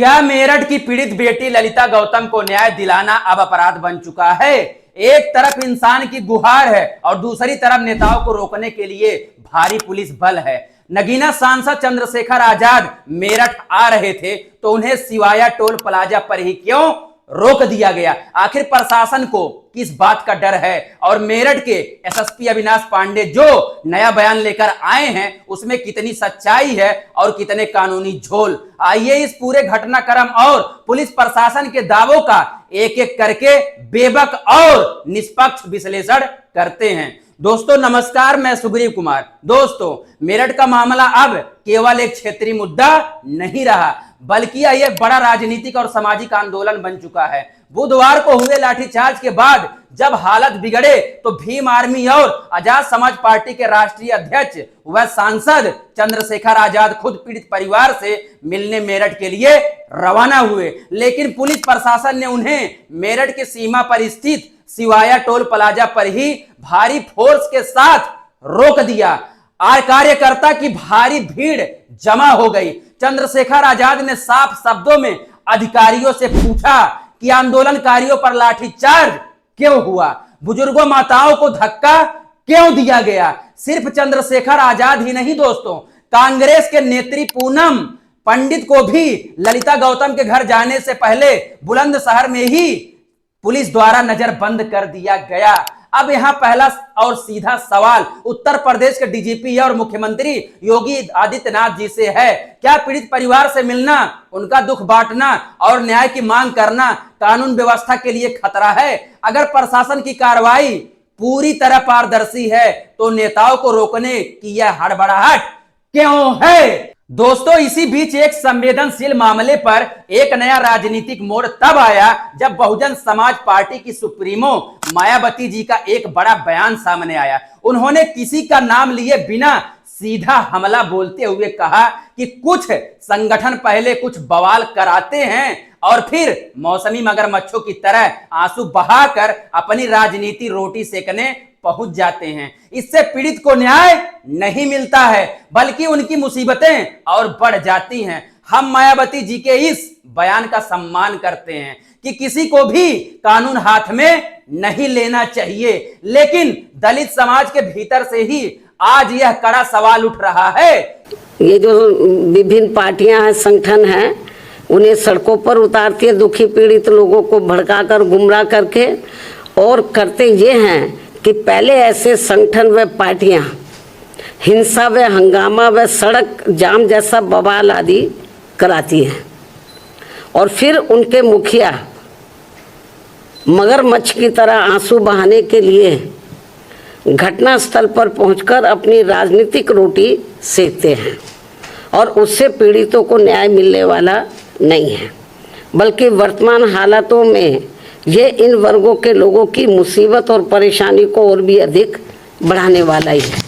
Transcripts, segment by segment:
क्या मेरठ की पीड़ित बेटी ललिता गौतम को न्याय दिलाना अब अपराध बन चुका है? एक तरफ इंसान की गुहार है और दूसरी तरफ नेताओं को रोकने के लिए भारी पुलिस बल है। नगीना सांसद चंद्रशेखर आजाद मेरठ आ रहे थे तो उन्हें सिवाया टोल प्लाजा पर ही क्यों रोक दिया गया? आखिर प्रशासन को किस बात का डर है? और मेरठ के एसएसपी अविनाश पांडे जो नया बयान लेकर आए हैं उसमें कितनी सच्चाई है और कितने कानूनी झोल? आइए इस पूरे घटनाक्रम और पुलिस प्रशासन के दावों का एक एक करके बेबक और निष्पक्ष विश्लेषण करते हैं। दोस्तों नमस्कार, मैं सुग्रीव कुमार। दोस्तों, मेरठ का मामला अब केवल एक क्षेत्रीय मुद्दा नहीं रहा बल्कि यह एक बड़ा राजनीतिक और सामाजिक आंदोलन बन चुका है। बुधवार को हुए लाठीचार्ज के बाद जब हालत बिगड़े तो भीम आर्मी और आजाद समाज पार्टी के राष्ट्रीय अध्यक्ष व सांसद चंद्रशेखर आजाद खुद पीड़ित परिवार से मिलने मेरठ के लिए रवाना हुए, लेकिन पुलिस प्रशासन ने उन्हें मेरठ की सीमा पर स्थित सिवाया टोल प्लाजा पर ही भारी फोर्स के साथ रोक दिया। कार्यकर्ता की भारी भीड़ जमा हो गई। चंद्रशेखर आजाद ने साफ शब्दों में अधिकारियों से पूछा कि आंदोलनकारियों पर लाठीचार्ज क्यों हुआ, बुजुर्गों माताओं को धक्का क्यों दिया गया? सिर्फ चंद्रशेखर आजाद ही नहीं दोस्तों, कांग्रेस के नेत्री पूनम पंडित को भी ललिता गौतम के घर जाने से पहले बुलंदशहर में ही पुलिस द्वारा नजरबंद कर दिया गया। अब यहां पहला और सीधा सवाल उत्तर प्रदेश के डीजीपी और मुख्यमंत्री योगी आदित्यनाथ जी से है। क्या पीड़ित परिवार से मिलना, उनका दुख बांटना और न्याय की मांग करना कानून व्यवस्था के लिए खतरा है? अगर प्रशासन की कार्रवाई पूरी तरह पारदर्शी है तो नेताओं को रोकने की यह हड़बड़ाहट क्यों है? दोस्तों, इसी बीच एक संवेदनशील मामले पर एक नया राजनीतिक मोड़ तब आया जब बहुजन समाज पार्टी की सुप्रीमो मायावती जी का एक बड़ा बयान सामने आया। उन्होंने किसी का नाम लिए बिना सीधा हमला बोलते हुए कहा कि कुछ संगठन पहले कुछ बवाल कराते हैं और फिर मौसमी मगरमच्छों की तरह आंसू बहाकर अपनी राजनीति रोटी सेकने पहुंच जाते हैं। इससे पीड़ित को न्याय नहीं मिलता है बल्कि उनकी मुसीबतें और बढ़ जाती हैं। हम मायावती जी के इस बयान का सम्मान करते हैं कि किसी को भी कानून हाथ में नहीं लेना चाहिए, लेकिन दलित समाज के भीतर से ही आज यह कड़ा सवाल उठ रहा है। ये जो विभिन्न पार्टियां हैं, संगठन हैं, उन्हें सड़कों पर उतारती है दुखी पीड़ित लोगों को भड़काकर गुमराह करके, और करते ये हैं कि पहले ऐसे संगठन व पार्टियां हिंसा व हंगामा व सड़क जाम जैसा बवाल आदि कराती हैं और फिर उनके मुखिया मगरमच्छ की तरह आंसू बहाने के लिए घटनास्थल पर पहुंचकर अपनी राजनीतिक रोटी सेकते हैं और उससे पीड़ितों को न्याय मिलने वाला नहीं है, बल्कि वर्तमान हालातों में ये इन वर्गों के लोगों की मुसीबत और परेशानी को और भी अधिक बढ़ाने वाला ही है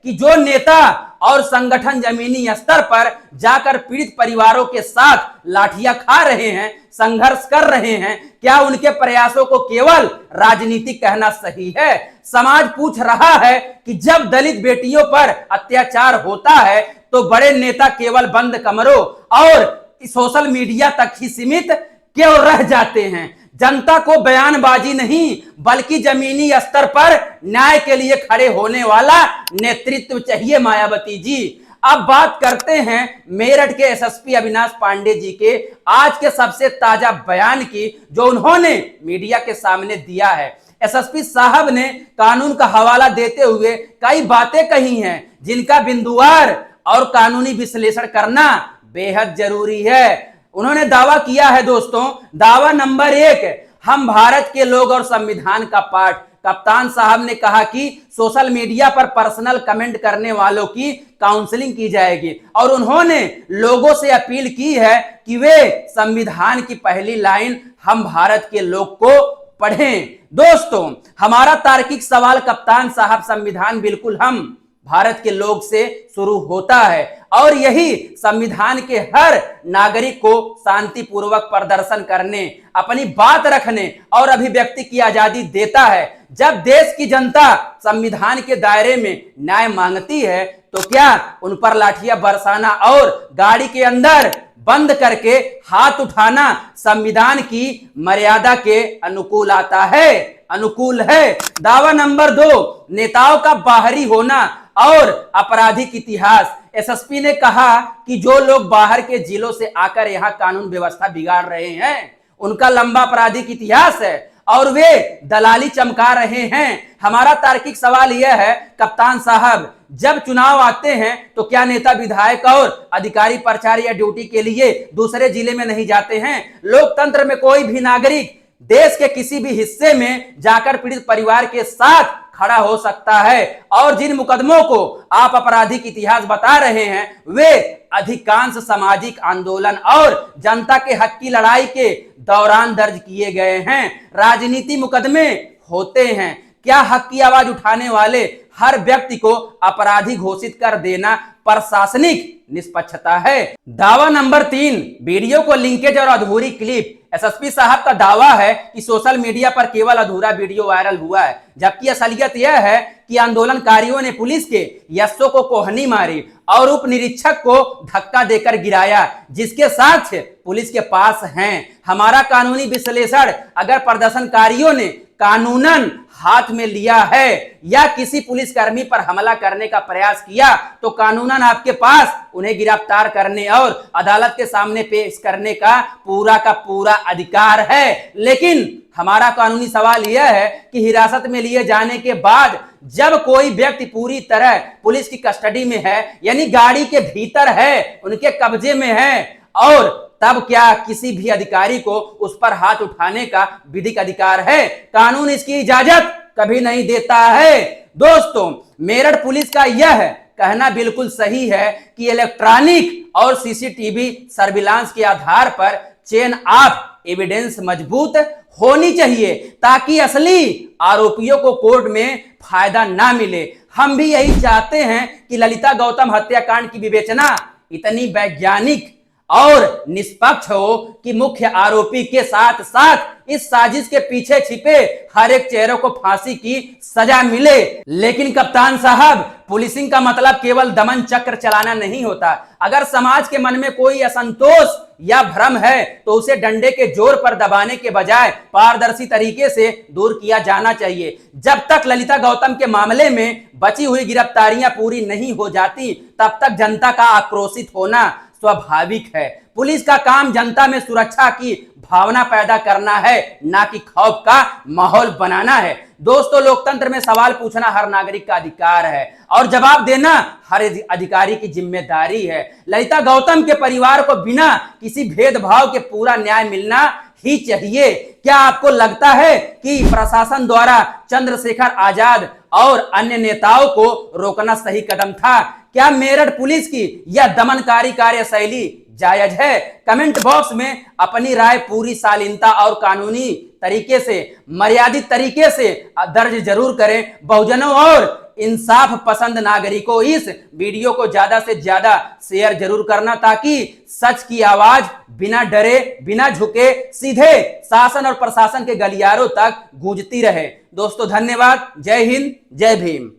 कि जो नेता और संगठन जमीनी स्तर पर जाकर पीड़ित परिवारों के साथ लाठियां खा रहे हैं, संघर्ष कर रहे हैं, क्या उनके प्रयासों को केवल राजनीति कहना सही है? समाज पूछ रहा है कि जब दलित बेटियों पर अत्याचार होता है तो बड़े नेता केवल बंद कमरों और सोशल मीडिया तक ही सीमित क्यों रह जाते हैं? जनता को बयानबाजी नहीं बल्कि जमीनी स्तर पर न्याय के लिए खड़े होने वाला नेतृत्व चाहिए मायावती जी। अब बात करते हैं मेरठ के एसएसपी अविनाश पांडे जी के आज के सबसे ताजा बयान की जो उन्होंने मीडिया के सामने दिया है। एसएसपी साहब ने कानून का हवाला देते हुए कई बातें कही हैं जिनका बिंदुवार और कानूनी विश्लेषण करना बेहद जरूरी है। उन्होंने दावा किया है दोस्तों, दावा नंबर 1, हम भारत के लोग और संविधान का पाठ। कप्तान साहब ने कहा कि सोशल मीडिया पर पर्सनल कमेंट करने वालों की काउंसलिंग की जाएगी और उन्होंने लोगों से अपील की है कि वे संविधान की पहली लाइन हम भारत के लोग को पढ़ें। दोस्तों, हमारा तार्किक सवाल कप्तान साहब, संविधान बिल्कुल हम भारत के लोग से शुरू होता है और यही संविधान के हर नागरिक को शांतिपूर्वक प्रदर्शन करने, अपनी बात रखने और अभिव्यक्ति की आजादी देता है। जब देश की जनता संविधान के दायरे में न्याय मांगती है तो क्या उन पर लाठियां बरसाना और गाड़ी के अंदर बंद करके हाथ उठाना संविधान की मर्यादा के अनुकूल आता है, अनुकूल है। दावा नंबर 2, नेताओं का बाहरी होना और आपराधिक इतिहास। एसएसपी ने कहा कि जो लोग बाहर के जिलों से आकर यहां कानून व्यवस्था बिगाड़ रहे हैं उनका लंबा आपराधिक इतिहास है और वे दलाली चमका रहे हैं। हमारा तार्किक सवाल यह है कप्तान साहब, जब चुनाव आते हैं तो क्या नेता विधायक और अधिकारी प्रचार या ड्यूटी के लिए दूसरे जिले में नहीं जाते हैं? लोकतंत्र में कोई भी नागरिक देश के किसी भी हिस्से में जाकर पीड़ित परिवार के साथ खड़ा हो सकता है और जिन मुकदमों को आप आपराधिक इतिहास बता रहे हैं वे अधिकांश सामाजिक आंदोलन और जनता के हक की लड़ाई के दौरान दर्ज किए गए हैं। राजनीति मुकदमे होते हैं। क्या हक की आवाज उठाने वाले हर व्यक्ति को अपराधी घोषित कर देना प्रशासनिक निष्पक्षता है? दावा नंबर 3, वीडियो को लिंकेज और अधूरी क्लिप। एसएसपी साहब का दावा है कि सोशल मीडिया पर केवल अधूरा वीडियो वायरल हुआ है, जबकि असलियत यह है कि आंदोलनकारियों ने पुलिस के यशो को कोहनी मारी और उप निरीक्षक को धक्का देकर गिराया, जिसके साक्ष्य पुलिस के पास हैं। हमारा कानूनी विश्लेषण, अगर प्रदर्शनकारियों ने कानूनन हाथ में लिया है या किसी पुलिसकर्मी पर हमला करने का प्रयास किया तो कानूनन आपके पास उन्हें गिरफ्तार करने और अदालत के सामने पेश करने का पूरा अधिकार है। लेकिन हमारा कानूनी सवाल यह है कि हिरासत में लिए जाने के बाद जब कोई व्यक्ति पूरी तरह पुलिस की कस्टडी में है, यानी गाड़ी के भीतर है, उनके कब्जे में है, और तब क्या किसी भी अधिकारी को उस पर हाथ उठाने का विधिक अधिकार है? कानून इसकी इजाजत कभी नहीं देता है। दोस्तों, मेरठ पुलिस का यह कहना बिल्कुल सही है कि इलेक्ट्रॉनिक और सीसीटीवी सर्विलांस के आधार पर चेन ऑफ एविडेंस मजबूत होनी चाहिए ताकि असली आरोपियों को कोर्ट में फायदा ना मिले। हम भी यही चाहते हैं कि ललिता गौतम हत्याकांड की विवेचना इतनी वैज्ञानिक और निष्पक्ष हो कि मुख्य आरोपी के साथ साथ इस साजिश के पीछे छिपे हर एक चेहरे को फांसी की सजा मिले। लेकिन कप्तान साहब, पुलिसिंग का मतलब केवल दमन चक्र चलाना नहीं होता। अगर समाज के मन में कोई असंतोष या भ्रम है तो उसे डंडे के जोर पर दबाने के बजाय पारदर्शी तरीके से दूर किया जाना चाहिए। जब तक ललिता गौतम के मामले में बची हुई गिरफ्तारियां पूरी नहीं हो जाती तब तक जनता का आक्रोशित होना स्वाभाविक है। पुलिस का काम जनता में सुरक्षा की भावना पैदा करना है, ना कि खौफ का माहौल बनाना है। दोस्तों, लोकतंत्र में सवाल पूछना हर नागरिक का अधिकार है और जवाब देना हर अधिकारी की जिम्मेदारी है। ललिता गौतम के परिवार को बिना किसी भेदभाव के पूरा न्याय मिलना ही चाहिए। क्या आपको लगता है कि प्रशासन द्वारा चंद्रशेखर आजाद और अन्य नेताओं को रोकना सही कदम था? क्या मेरठ पुलिस की यह दमनकारी कार्यशैली जायज है? कमेंट बॉक्स में अपनी राय पूरी शालीनता और कानूनी तरीके से, मर्यादित तरीके से दर्ज जरूर करें। बहुजनों और इंसाफ पसंद नागरिकों, इस वीडियो को ज्यादा से ज्यादा शेयर जरूर करना ताकि सच की आवाज बिना डरे, बिना झुके सीधे शासन और प्रशासन के गलियारों तक गूंजती रहे। दोस्तों, धन्यवाद। जय हिंद, जय भीम।